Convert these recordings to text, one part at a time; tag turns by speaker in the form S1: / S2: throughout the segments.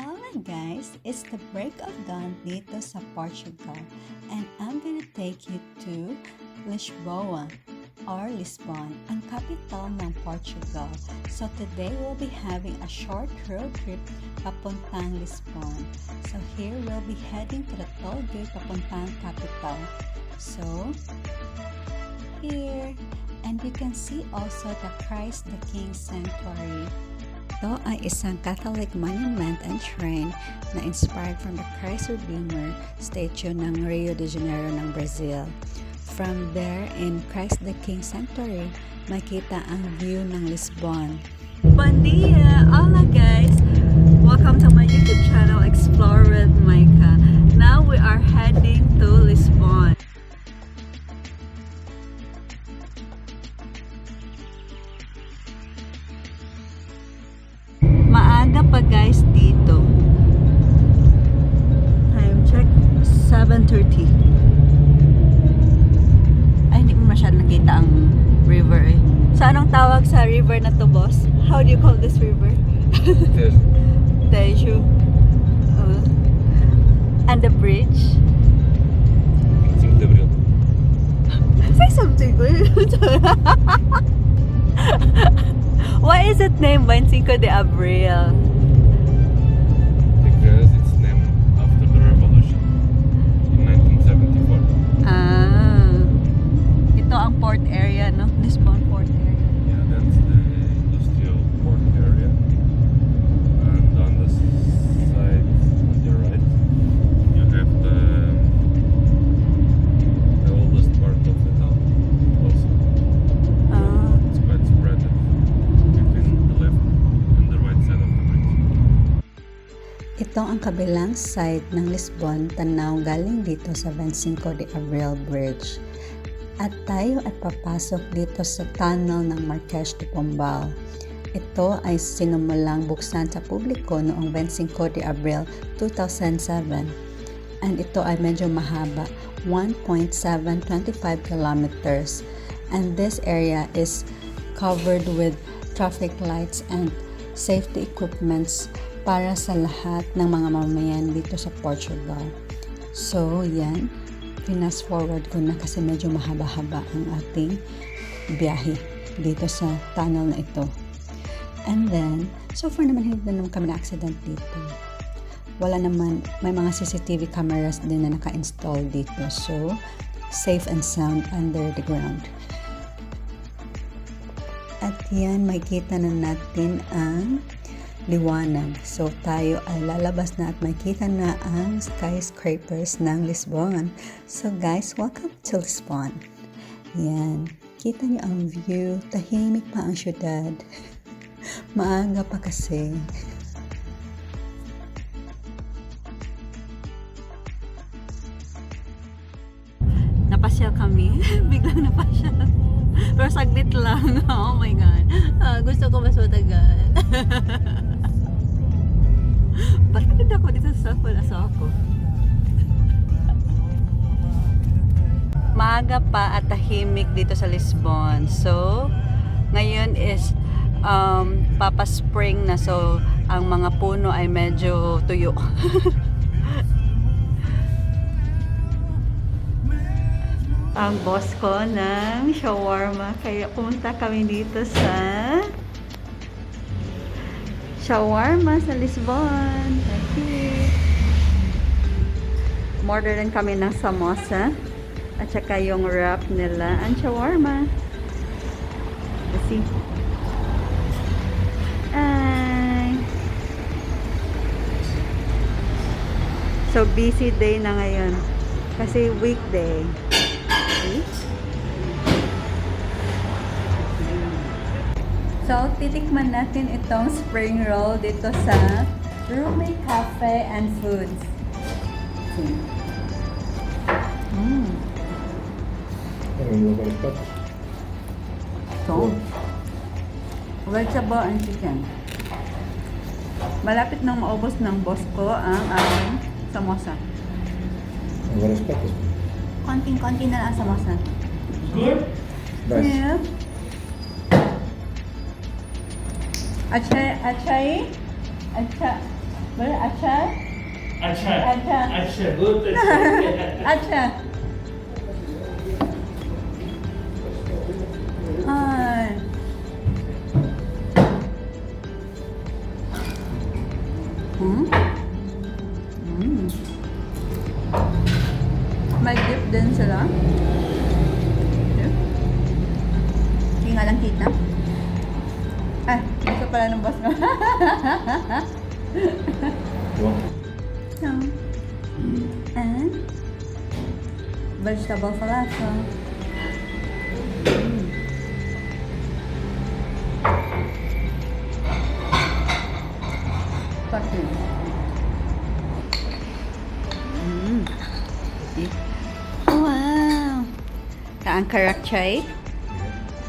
S1: Alright guys, it's the break of dawn dito sa Portugal and I'm gonna take you to Lisboa or Lisbon, ang capital ng Portugal. So today we'll be having a short road trip papuntang Lisbon. So here we'll be heading to the toll gate papuntang capital. So here, and you can see also the Christ the King Sanctuary. Ito ay isang Catholic monument and shrine na inspired from the Christ Redeemer statue ng Rio de Janeiro ng Brazil. From there, in Christ the King Sanctuary, makita ang view ng Lisbon. Bon dia! Hola guys! Welcome to my YouTube channel, Explore with Micah. Now we are heading to Lisbon. Maaga pa guys dito. Time check 7:30. Ay, hindi mo masyadong nakita ang river eh. So anong tawag sa river na to, boss? How do you call this river? Tejo. And the bridge? Say something good. Why is it named 25 de Abril?
S2: Because it's named after the revolution in 1974.
S1: Ito ang port area, no? Lisbon port area.
S2: Yeah, that's the industrial port area. And on the side, on your right, you have the oldest part of the town also. It's quite spread between the left and the right side of the bridge.
S1: Ito ang kabilang side ng Lisbon, tanaw galing dito sa 25 de Abril Bridge. At tayo ay papasok dito sa tunnel ng Marquês de Pombal. Ito ay sinumulang buksan sa publiko noong 25 de Abril 2007. And ito ay medyo mahaba, 1.725 kilometers. And this area is covered with traffic lights and safety equipments para sa lahat ng mga mamamayan dito sa Portugal. So, yan. Fast forward ko na kasi medyo mahaba-haba ang ating biyahe dito sa tunnel na ito. And then, so far naman hindi naman kami na-accident dito. Wala naman, may mga CCTV cameras din na naka-install dito. So, safe and sound under the ground. At yan, makikita na natin ang liwanag. So, tayo ay lalabas na at makikita na ang skyscrapers ng Lisbon. So, guys, welcome to Lisbon. Yan. Kita niyo ang view. Tahimik pa ang syudad. Maaga pa kasi. Napasyal kami. Biglang napasyal. Pero saglit lang. Oh my God. Gusto ko mas matagal. Bakit ako dito sa cellphone? Asa ako? Maaga pa at tahimik dito sa Lisbon. So, ngayon is papa-spring na. So, ang mga puno ay medyo tuyo. Ang boss ko ng shawarma. Kaya pumunta kami dito sa shawarma sa Lisbon. Okay. Order din kami ng samosa. At saka yung wrap nila. Ang shawarma. Let's see. Ay. So busy day na ngayon. Kasi weekday. Okay. So, titikman natin itong spring roll dito sa Rumi Cafe and Foods. So, vegetable and chicken. Malapit nang maubos ng boss ko ang aming samosa. Konting-konti na lang samosa.
S2: Good?
S1: Nice. Yeah. Achai, Well, acha?
S3: अच्छा
S1: अच्छा।
S3: अच्छा बहुत अच्छा
S1: Acha. Ay. Hmm? Mm. May dip din sila. Dip. Hindi nga lang kita. Ay, gusto pala ng boss mo. So, and vegetable falafel. Mm. Pati. Mm. See? Wow! Kaang karakchay?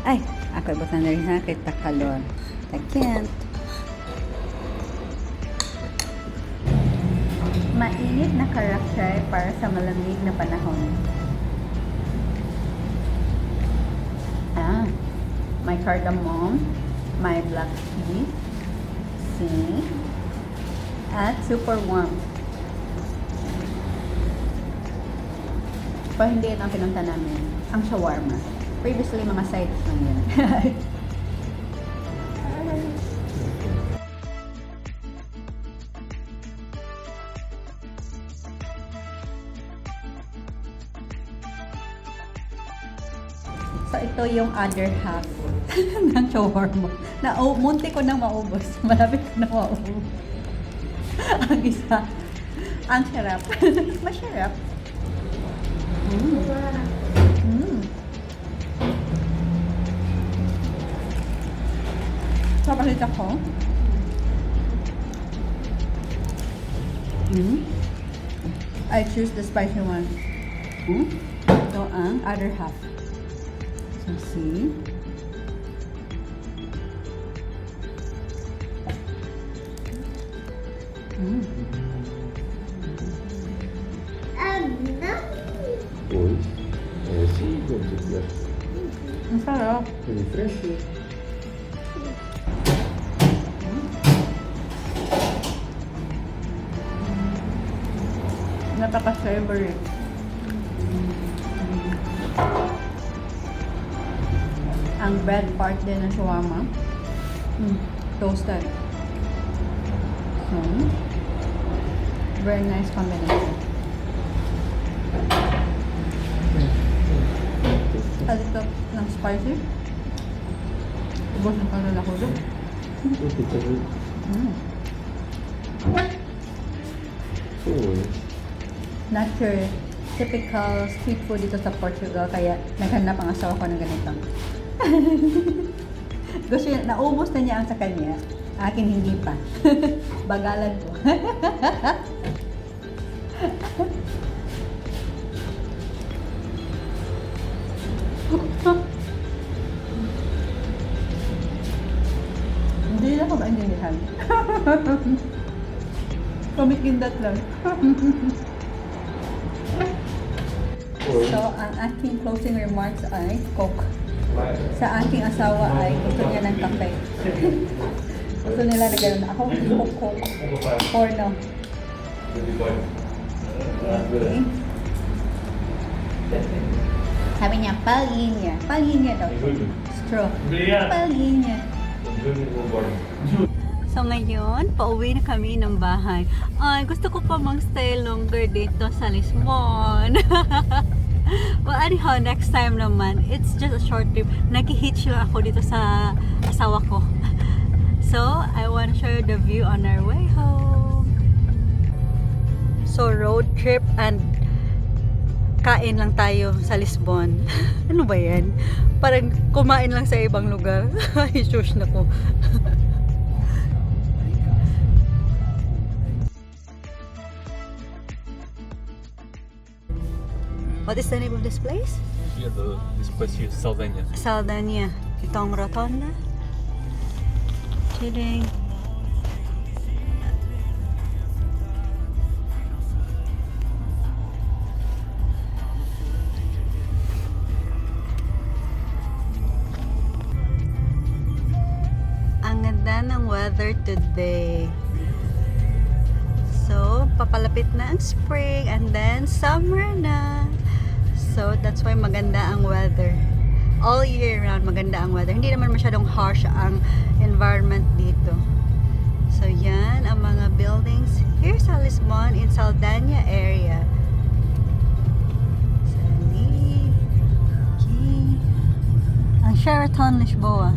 S1: Ay, ako ibutan na rin ha kay takalon. I can't. Mainit na karakchay para sa malamig na panahon. Ah, may cardamom, may black tea, see, at super warm. Pa hindi yan ang pinunta namin, ang shawarma. Previously, mga sides lang yun. So, ito yung other half ng shawarma. Munti ko nang maubos. Malapit ko na maubos. Ang isa. Ang sarap. Masarap. Papalit ako. I choose the spicy one. Ito ang other half. So, see?
S4: Oi, é assim, vamos aqui, ó.
S1: Ang sarap.
S4: Ele fresco.
S1: Napaka-savory. Ang bread part din ng shawarma. Toasted. So, very nice combination. A little ng spicy. Ubos na pala ako doon.
S4: Oi.
S1: Not sure. Typical street food dito sa Portugal. Kaya naghanap ang asawa ko ng ganito. Gusto niya, naubos na niya ang sa kanya. Akin hindi pa. Bagalan ko. Hindi na ako maintindihan. Kumikindat lang. So, ang aking closing remarks ay Coke. Sa aking asawa ay gusto niya ng kape. Gusto nila na gano'n. Ako, Coke. Porno. Okay. Sabi niya, palinya. Palinya daw. Straw. Palinya. So ngayon, pauwi na kami ng bahay. Ay, gusto ko pa mag-stay longer dito sa Lisbon. Well, anyhow, next time naman, it's just a short trip. Nag-hitch lang ako dito sa asawa ko. So, I want to share the view on our way home. So, road trip and kain lang tayo sa Lisbon. Ano ba yan? Parang kumain lang sa ibang lugar. Ay, shush na ko. What is the name of this place?
S2: Yeah, this place here is Saldania.
S1: Saldania. Itong rotonda. Chilling. Ang ganda ng weather today. papalapit na ang spring and then summer na. So that's why maganda ang weather. All year round maganda ang weather. Hindi naman masyadong harsh ang environment dito. So yan ang mga buildings here sa Lisbon in Saldana area. Ang Sheraton Lisboa.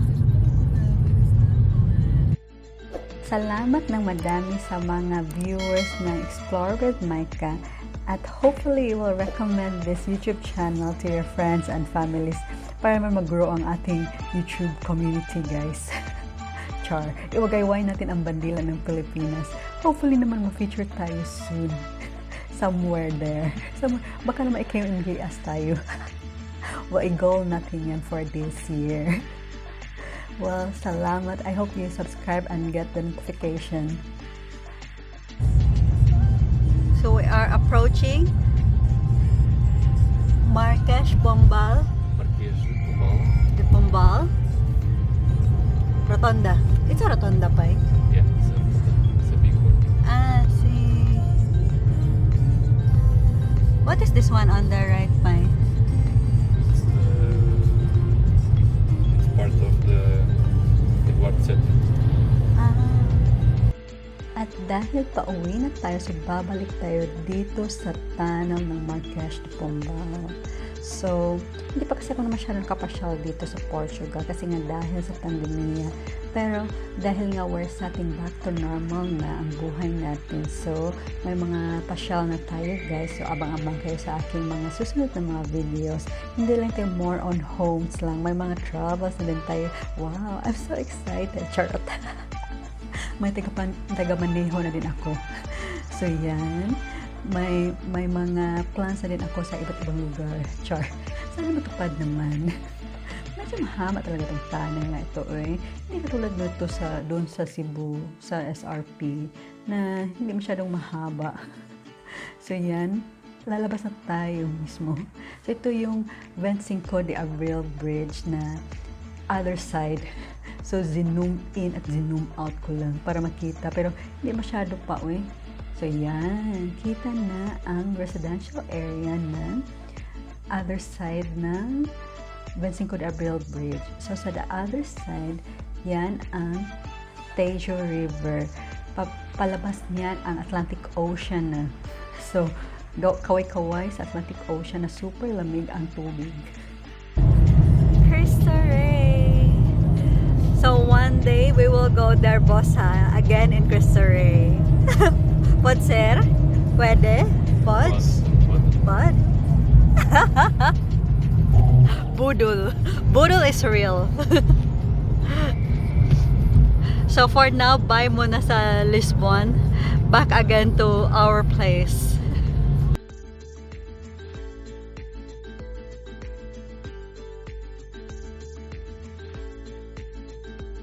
S1: Salamat ng madami sa mga viewers ng Explore with Micah, at hopefully you will recommend this YouTube channel to your friends and families para naman mag-grow ang ating YouTube community, guys. Char, iwagayway natin ang bandila ng Pilipinas. Hopefully naman ma-feature tayo soon. Somewhere there. Baka naman ikaw yung MJS tayo. Well, i-goal natin yan for this year. Well, salamat. I hope you subscribe and get the notification. So we are approaching Marques Pombal
S2: Marquês de Pombal.
S1: de Pombal Rotonda. It's a rotonda, pa.
S2: Yeah, it's a big one.
S1: Ah, see. What is this one on the right, pa?
S2: It's part of the Edward Settlement.
S1: At dahil pauwi na tayo, so babalik tayo dito sa tunnel ng Marques de Pombal. So, hindi pa kasi ako na masyadong kapasyal dito sa Portugal kasi nga dahil sa pandemya. Pero dahil nga we're setting back to normal na ang buhay natin. So, may mga pasyal na tayo, guys. So, abang-abang kayo sa aking mga susunod na mga videos. Hindi lang tayo more on homes lang. May mga travels na din tayo. Wow, I'm so excited. Charot. May taga-maneho na din ako. So, yan. May mga plans na din ako sa iba't ibang lugar. Char. Sana matupad naman. Medyo mahama talaga itong tunnel na ito, eh. Hindi katulad nito doon sa Cebu, sa SRP, na hindi masyadong mahaba. So, yan. Lalabas na tayo mismo. So, ito yung 25 de Abril Bridge na other side. So, zoom in at zoom out ko lang para makita. Pero, hindi masyado pa, eh. So, yan. Kita na ang residential area ng other side ng 25 de Abril Bridge. So, sa the other side, yan ang Tejo River. Palabas niyan ang Atlantic Ocean na. So, kaway-kaway sa Atlantic Ocean na super lamig ang tubig. Cristo Rey. So, one day, we will go there, boss, ha? Again in Cristo Rey. Pod, sir? Pwede? Pod? Pod? Budol. Budol is real. So, for now, bye muna sa Lisbon. Back again to our place.